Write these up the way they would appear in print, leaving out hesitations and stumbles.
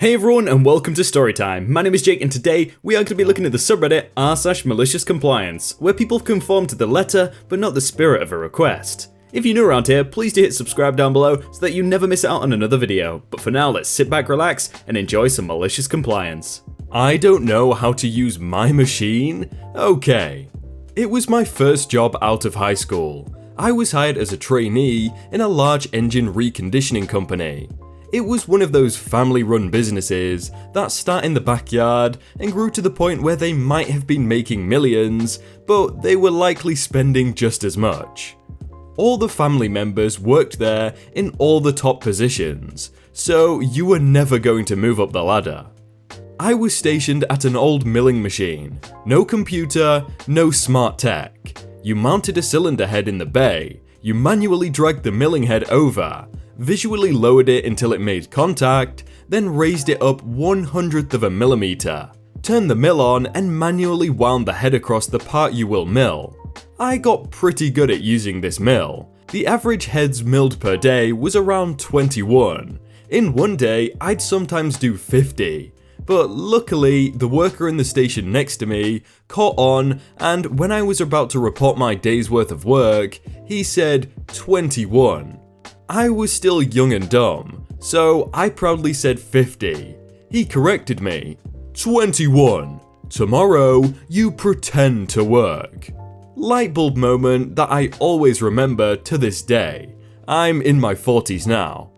Hey everyone and welcome to Storytime. My name is Jake and today we are going to be looking at the subreddit r/maliciouscompliance, where people conform to the letter but not the spirit of a request. If you're new around here, please do hit subscribe down below so that you never miss out on another video. But for now, let's sit back, relax, and enjoy some malicious compliance. I don't know how to use my machine? Okay. It was my first job out of high school. I was hired as a trainee in a large engine reconditioning company. It was one of those family-run businesses that start in the backyard and grew to the point where they might have been making millions, but they were likely spending just as much. All the family members worked there in all the top positions, so you were never going to move up the ladder. I was stationed at an old milling machine. No computer, no smart tech. You mounted a cylinder head in the bay, you manually dragged the milling head over, visually lowered it until it made contact, then raised it up 1/100th of a millimeter, turned the mill on and manually wound the head across the part you will mill. I got pretty good at using this mill. The average heads milled per day was around 21. In one day, I'd sometimes do 50. But luckily, the worker in the station next to me caught on, and when I was about to report my day's worth of work, he said 21. I was still young and dumb, so I proudly said 50. He corrected me. 21. Tomorrow, you pretend to work. Lightbulb moment that I always remember to this day. I'm in my 40s now.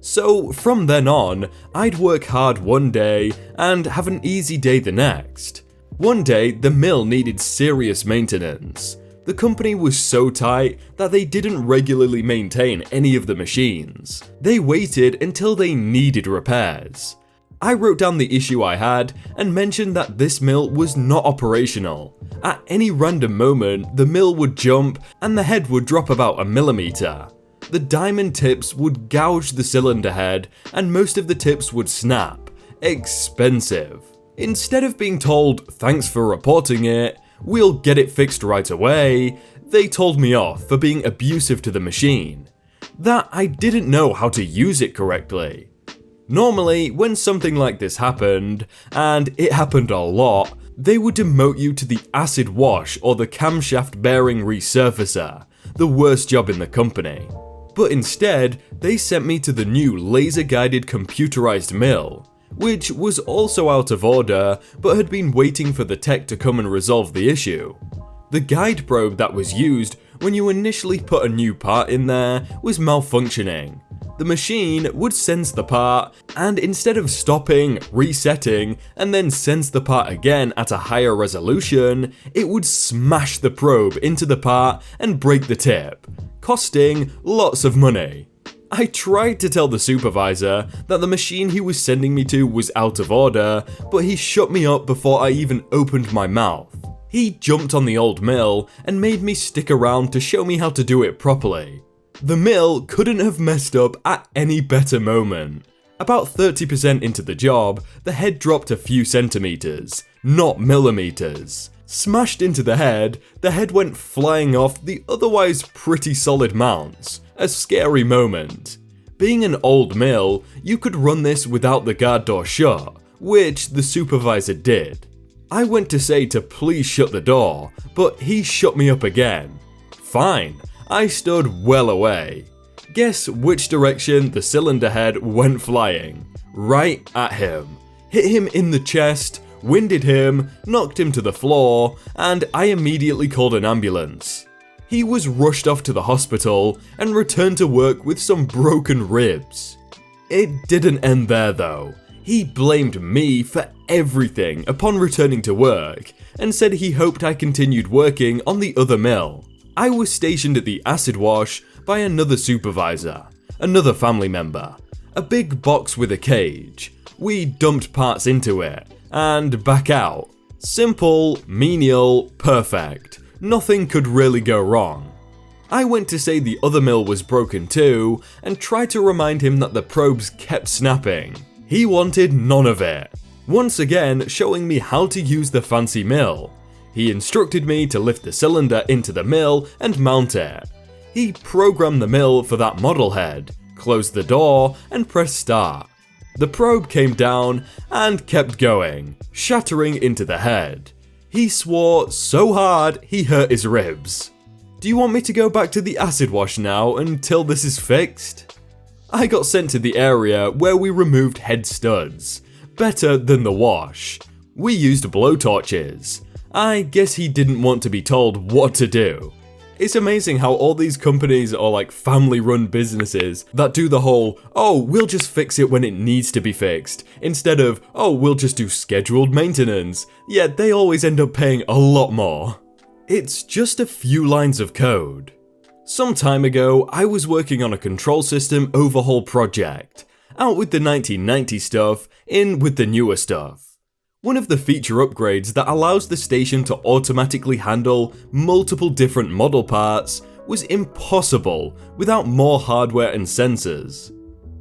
So from then on, I'd work hard one day and have an easy day the next. One day, the mill needed serious maintenance. The company was so tight that they didn't regularly maintain any of the machines. They waited until they needed repairs. I wrote down the issue I had and mentioned that this mill was not operational. At any random moment, the mill would jump and the head would drop about a millimeter. The diamond tips would gouge the cylinder head and most of the tips would snap. Expensive. Instead of being told, "Thanks for reporting it, we'll get it fixed right away," they told me off for being abusive to the machine. That I didn't know how to use it correctly. Normally, when something like this happened, and it happened a lot, they would demote you to the acid wash or the camshaft bearing resurfacer, the worst job in the company. But instead, they sent me to the new laser-guided computerized mill, which was also out of order but had been waiting for the tech to come and resolve the issue. The guide probe that was used when you initially put a new part in there was malfunctioning. The machine would sense the part, and instead of stopping, resetting, and then sense the part again at a higher resolution, it would smash the probe into the part and break the tip, costing lots of money. I tried to tell the supervisor that the machine he was sending me to was out of order, but he shut me up before I even opened my mouth. He jumped on the old mill and made me stick around to show me how to do it properly. The mill couldn't have messed up at any better moment. About 30% into the job, the head dropped a few centimeters, not millimeters. Smashed into the head went flying off the otherwise pretty solid mounts. A scary moment. Being an old mill, you could run this without the guard door shut, which the supervisor did. I went to say to please shut the door, but he shut me up again. Fine, I stood well away. Guess which direction the cylinder head went flying? Right at him. Hit him in the chest, winded him, knocked him to the floor, and I immediately called an ambulance. He was rushed off to the hospital and returned to work with some broken ribs. It didn't end there though. He blamed me for everything upon returning to work and said he hoped I continued working on the other mill. I was stationed at the acid wash by another supervisor, another family member, a big box with a cage. We dumped parts into it and back out. Simple, menial, perfect. Nothing could really go wrong. I went to say the other mill was broken too and tried to remind him that the probes kept snapping. He wanted none of it. Once again showing me how to use the fancy mill. He instructed me to lift the cylinder into the mill and mount it. He programmed the mill for that model head, closed the door and pressed start. The probe came down and kept going, shattering into the head. He swore so hard he hurt his ribs. Do you want me to go back to the acid wash now until this is fixed? I got sent to the area where we removed head studs. Better than the wash. We used blowtorches. I guess he didn't want to be told what to do. It's amazing how all these companies are like family-run businesses that do the whole, oh, we'll just fix it when it needs to be fixed, instead of, oh, we'll just do scheduled maintenance, yet they always end up paying a lot more. It's just a few lines of code. Some time ago, I was working on a control system overhaul project, out with the 1990 stuff, in with the newer stuff. One of the feature upgrades that allows the station to automatically handle multiple different model parts was impossible without more hardware and sensors.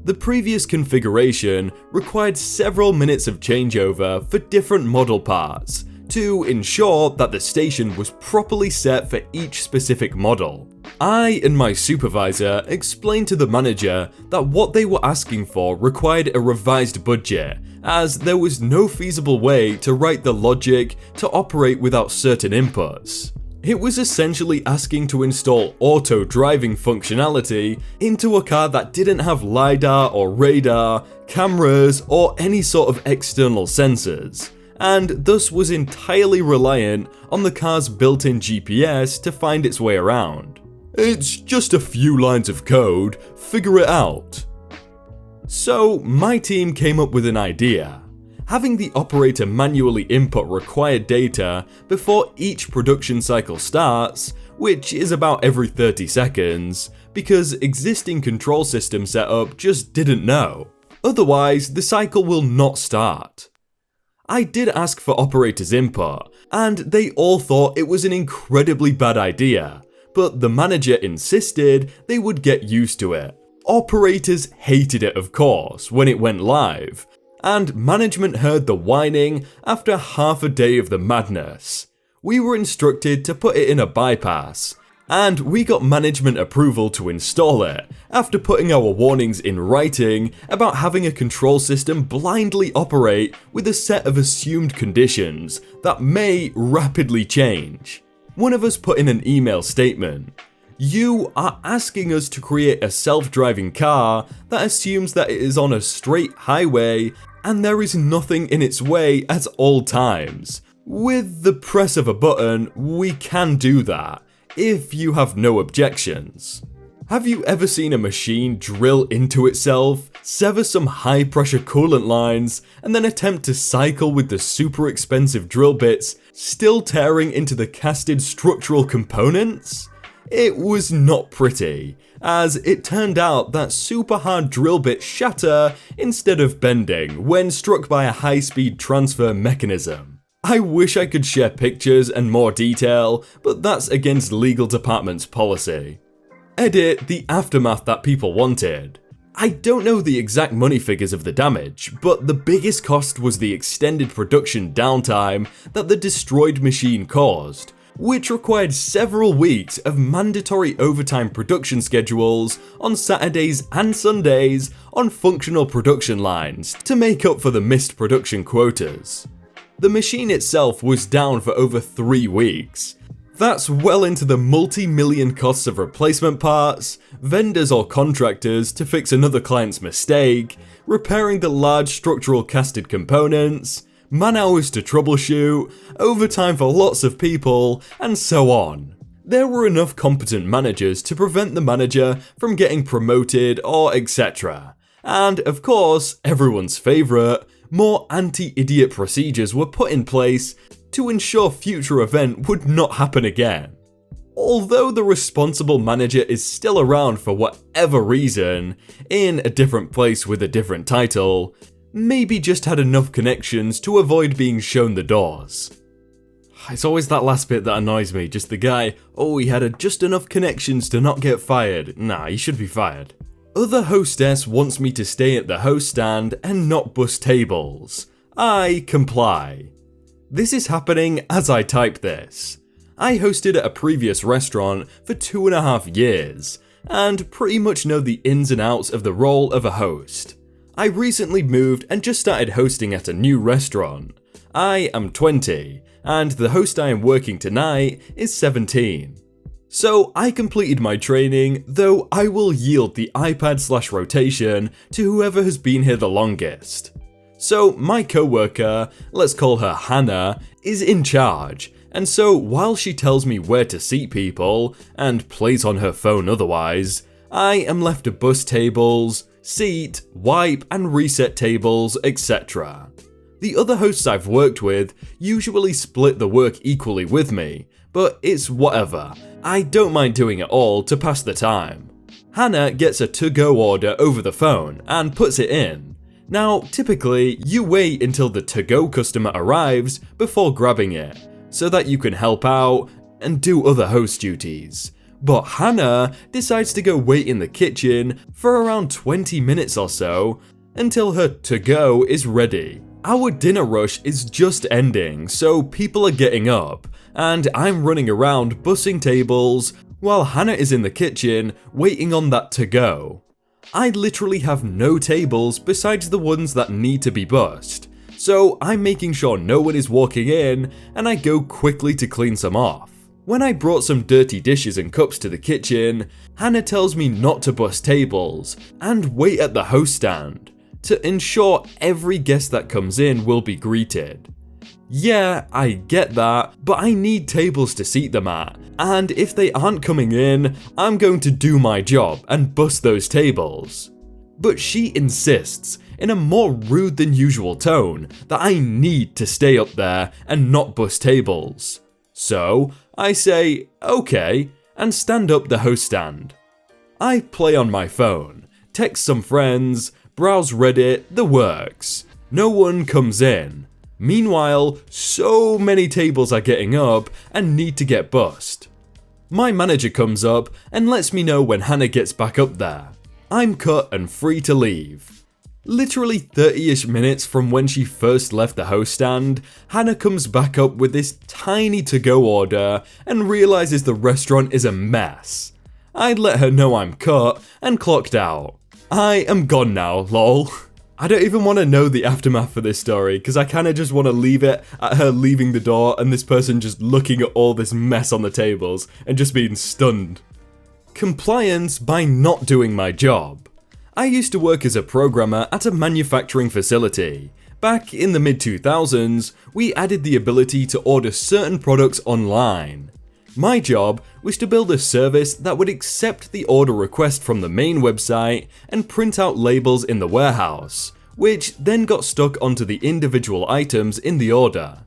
The previous configuration required several minutes of changeover for different model parts to ensure that the station was properly set for each specific model. I and my supervisor explained to the manager that what they were asking for required a revised budget, as there was no feasible way to write the logic to operate without certain inputs. It was essentially asking to install auto-driving functionality into a car that didn't have LiDAR or radar, cameras, or any sort of external sensors, and thus was entirely reliant on the car's built-in GPS to find its way around. It's just a few lines of code, figure it out. So my team came up with an idea. Having the operator manually input required data before each production cycle starts, which is about every 30 seconds, because existing control system setup just didn't know. Otherwise, the cycle will not start. I did ask for operators' input, and they all thought it was an incredibly bad idea, but the manager insisted they would get used to it. Operators hated it, of course, when it went live, and management heard the whining after half a day of the madness. We were instructed to put it in a bypass, and we got management approval to install it after putting our warnings in writing about having a control system blindly operate with a set of assumed conditions that may rapidly change. One of us put in an email statement. You are asking us to create a self-driving car that assumes that it is on a straight highway and there is nothing in its way at all times. With the press of a button, we can do that, if you have no objections. Have you ever seen a machine drill into itself, sever some high-pressure coolant lines, and then attempt to cycle with the super expensive drill bits still tearing into the casted structural components? It was not pretty, as it turned out that super hard drill bits shatter instead of bending when struck by a high-speed transfer mechanism. I wish I could share pictures and more detail, but that's against legal department's policy. Edit the aftermath that people wanted. I don't know the exact money figures of the damage, but the biggest cost was the extended production downtime that the destroyed machine caused, which required several weeks of mandatory overtime production schedules on Saturdays and Sundays on functional production lines to make up for the missed production quotas. The machine itself was down for over 3 weeks. That's well into the multi-million costs of replacement parts, vendors or contractors to fix another client's mistake, repairing the large structural casted components, man hours to troubleshoot, overtime for lots of people, and so on. There were enough competent managers to prevent the manager from getting promoted or etc. And of course, everyone's favourite, more anti-idiot procedures were put in place to ensure future event would not happen again. Although the responsible manager is still around for whatever reason, in a different place with a different title, maybe just had enough connections to avoid being shown the doors. It's always that last bit that annoys me, just the guy, oh, he had just enough connections to not get fired. Nah, he should be fired. Other hostess wants me to stay at the host stand and not bus tables. I comply. This is happening as I type this. I hosted at a previous restaurant for 2.5 years, and pretty much know the ins and outs of the role of a host. I recently moved and just started hosting at a new restaurant. I am 20, and the host I am working tonight is 17. So I completed my training, though I will yield the iPad/rotation to whoever has been here the longest. So my co-worker, let's call her Hannah, is in charge, and so while she tells me where to seat people, and plays on her phone otherwise, I am left to bus tables, seat, wipe and reset tables, etc. The other hosts I've worked with usually split the work equally with me, but it's whatever, I don't mind doing it all to pass the time. Hannah gets a to-go order over the phone and puts it in. Now, typically, you wait until the to-go customer arrives before grabbing it, so that you can help out and do other host duties. But Hannah decides to go wait in the kitchen for around 20 minutes or so until her to-go is ready. Our dinner rush is just ending, so people are getting up, and I'm running around bussing tables while Hannah is in the kitchen waiting on that to-go. I literally have no tables besides the ones that need to be bussed, so I'm making sure no one is walking in and I go quickly to clean some off. When I brought some dirty dishes and cups to the kitchen, Hannah tells me not to bus tables and wait at the host stand to ensure every guest that comes in will be greeted. Yeah, I get that, but I need tables to seat them at, and if they aren't coming in, I'm going to do my job and bus those tables. But she insists, in a more rude than usual tone, that I need to stay up there and not bus tables. So, I say, okay, and stand up the host stand. I play on my phone, text some friends, browse Reddit, the works. No one comes in. Meanwhile, so many tables are getting up and need to get bussed. My manager comes up and lets me know when Hannah gets back up there. I'm cut and free to leave. Literally 30ish minutes from when she first left the host stand, Hannah comes back up with this tiny to-go order and realizes the restaurant is a mess. I'd let her know I'm cut and clocked out. I am gone now, lol. I don't even want to know the aftermath for this story, because I kind of just want to leave it at her leaving the door and this person just looking at all this mess on the tables and just being stunned. Compliance by not doing my job. I used to work as a programmer at a manufacturing facility. Back in the mid-2000s, we added the ability to order certain products online. My job was to build a service that would accept the order request from the main website and print out labels in the warehouse, which then got stuck onto the individual items in the order.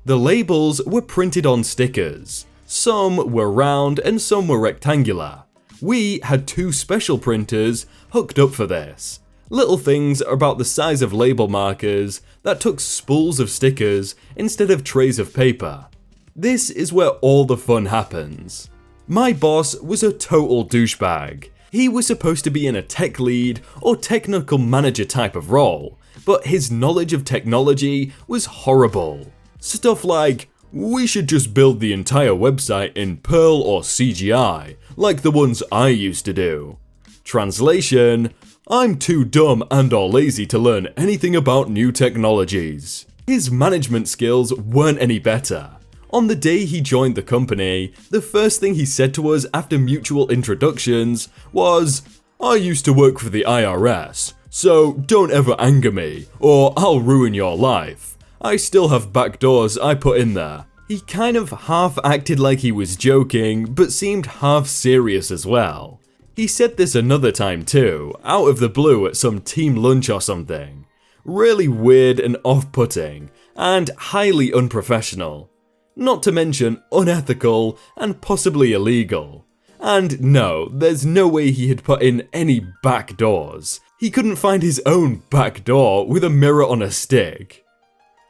The labels were printed on stickers. Some were round and some were rectangular. We had two special printers hooked up for this. Little things about the size of label markers that took spools of stickers instead of trays of paper. This is where all the fun happens. My boss was a total douchebag. He was supposed to be in a tech lead or technical manager type of role, but his knowledge of technology was horrible. Stuff like, we should just build the entire website in Perl or CGI, like the ones I used to do. Translation, I'm too dumb and or lazy to learn anything about new technologies. His management skills weren't any better. On the day he joined the company, the first thing he said to us after mutual introductions was, I used to work for the IRS, so don't ever anger me, or I'll ruin your life. I still have back doors I put in there. He kind of half acted like he was joking, but seemed half serious as well. He said this another time too, out of the blue at some team lunch or something. Really weird and off-putting, and highly unprofessional. Not to mention unethical and possibly illegal. And no, there's no way he had put in any back doors. He couldn't find his own back door with a mirror on a stick.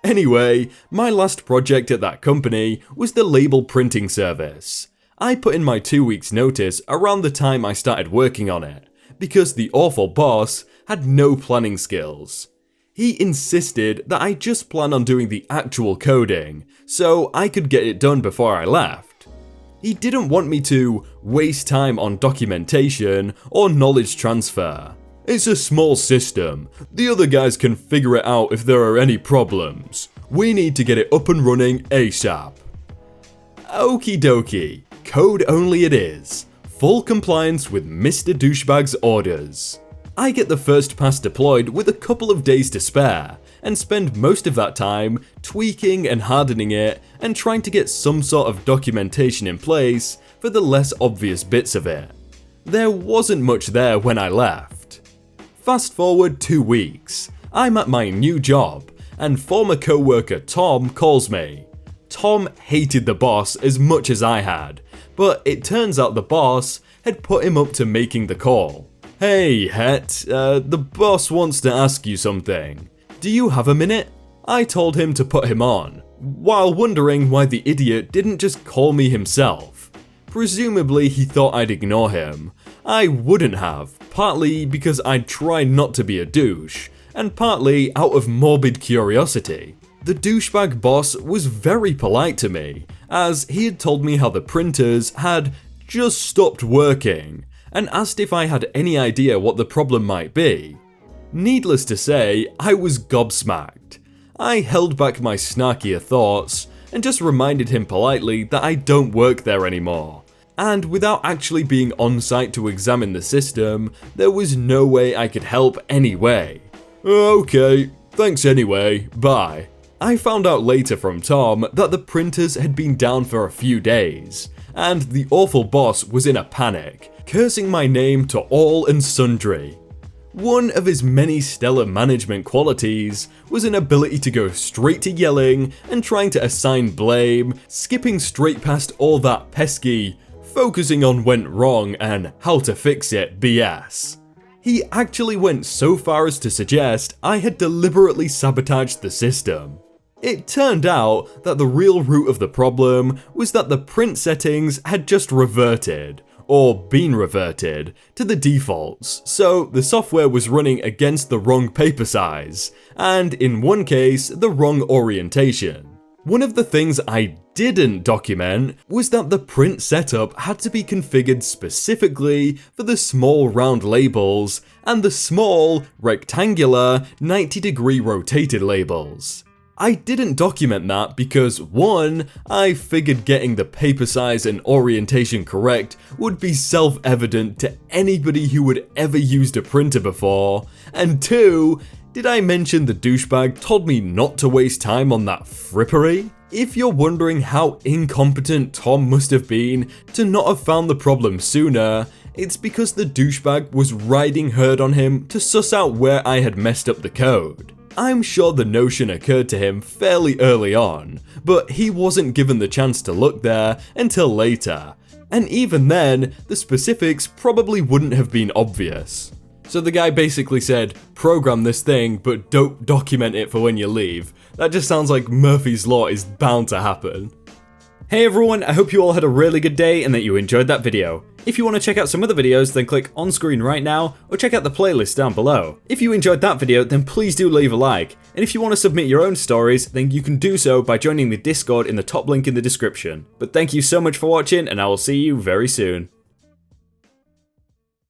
Anyway, my last project at that company was the label printing service. I put in my 2 weeks notice around the time I started working on it, because the awful boss had no planning skills. He insisted that I just plan on doing the actual coding, so I could get it done before I left. He didn't want me to waste time on documentation or knowledge transfer. It's a small system. The other guys can figure it out if there are any problems. We need to get it up and running ASAP. Okie dokie. Code only it is. Full compliance with Mr. Douchebag's orders. I get the first pass deployed with a couple of days to spare, and spend most of that time tweaking and hardening it and trying to get some sort of documentation in place for the less obvious bits of it. There wasn't much there when I left. Fast forward 2 weeks, I'm at my new job, and former co-worker Tom calls me. Tom hated the boss as much as I had, but it turns out the boss had put him up to making the call. Hey Het, the boss wants to ask you something. Do you have a minute? I told him to put him on, while wondering why the idiot didn't just call me himself. Presumably he thought I'd ignore him. I wouldn't have, partly because I'd try not to be a douche, and partly out of morbid curiosity. The douchebag boss was very polite to me, as he had told me how the printers had just stopped working, and asked if I had any idea what the problem might be. Needless to say, I was gobsmacked. I held back my snarkier thoughts, and just reminded him politely that I don't work there anymore. And without actually being on site to examine the system, there was no way I could help anyway. Okay, thanks anyway, bye. I found out later from Tom that the printers had been down for a few days, and the awful boss was in a panic, cursing my name to all and sundry. One of his many stellar management qualities was an ability to go straight to yelling and trying to assign blame, skipping straight past all that pesky, focusing on went wrong and how to fix it BS. He actually went so far as to suggest I had deliberately sabotaged the system. It turned out that the real root of the problem was that the print settings had just reverted, or been reverted, to the defaults, so the software was running against the wrong paper size, and in one case, the wrong orientation. One of the things I didn't document was that the print setup had to be configured specifically for the small round labels and the small, rectangular, 90-degree rotated labels. I didn't document that because 1, I figured getting the paper size and orientation correct would be self-evident to anybody who had ever used a printer before, and 2, did I mention the douchebag told me not to waste time on that frippery? If you're wondering how incompetent Tom must have been to not have found the problem sooner, it's because the douchebag was riding herd on him to suss out where I had messed up the code. I'm sure the notion occurred to him fairly early on, but he wasn't given the chance to look there until later, and even then, the specifics probably wouldn't have been obvious. So the guy basically said, program this thing, but don't document it for when you leave. That just sounds like Murphy's Law is bound to happen. Hey everyone, I hope you all had a really good day and that you enjoyed that video. If you want to check out some other videos, then click on screen right now, or check out the playlist down below. If you enjoyed that video, then please do leave a like, and if you want to submit your own stories, then you can do so by joining the Discord in the top link in the description. But thank you so much for watching, and I will see you very soon.